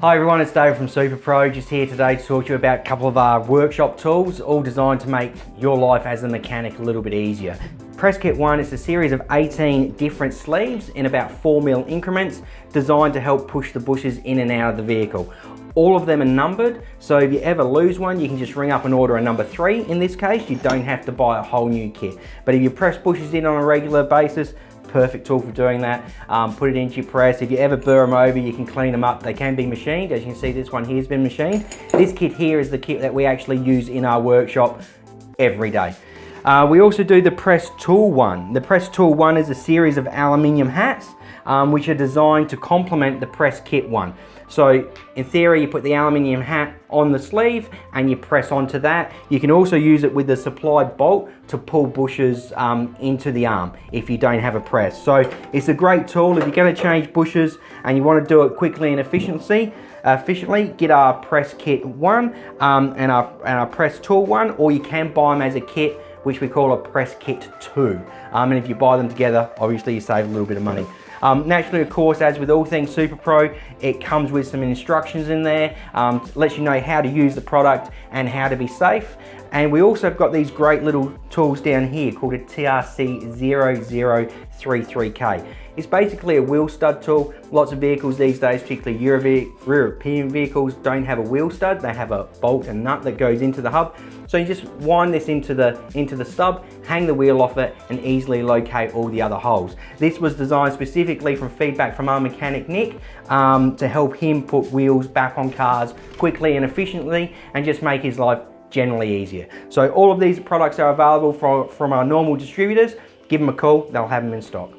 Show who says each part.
Speaker 1: Hi everyone, it's Dave from SuperPro, just here today to talk to you about a couple of our workshop tools, all designed to make your life as a mechanic a little bit easier. Press Kit 1 is a series of 18 different sleeves in about 4mm increments, designed to help push the bushes in and out of the vehicle. All of them are numbered, so if you ever lose one, you can just ring up and order a number 3. In this case, you don't have to buy a whole new kit. But if you press bushes in on a regular basis, perfect tool for doing that. Put it into your press. If you ever burr them over, you can clean them up. They can be machined. As you can see, this one here has been machined. This kit here is the kit that we actually use in our workshop every day. We also do the Press Tool 1. The Press Tool 1 is a series of aluminium hats which are designed to complement the Press Kit 1. So in theory, you put the aluminium hat on the sleeve and you press onto that. You can also use it with the supplied bolt to pull bushes into the arm if you don't have a press. So it's a great tool if you're going to change bushes and you want to do it quickly and efficiently, get our Press Kit 1 and our Press Tool 1, or you can buy them as a kit, which we call a Press Kit 2. And if you buy them together, obviously you save a little bit of money. Naturally, of course, as with all things SuperPro, it comes with some instructions in there, lets you know how to use the product and how to be safe. And we also have got these great little tools down here called a TRC0033K. It's basically a wheel stud tool. Lots of vehicles these days, particularly European vehicles, don't have a wheel stud. They have a bolt and nut that goes into the hub. So you just wind this into the stub, hang the wheel off it, and easily locate all the other holes. This was designed specifically from feedback from our mechanic Nick to help him put wheels back on cars quickly and efficiently and just make his life generally easier. So all of these products are available from our normal distributors. Give them a call, they'll have them in stock.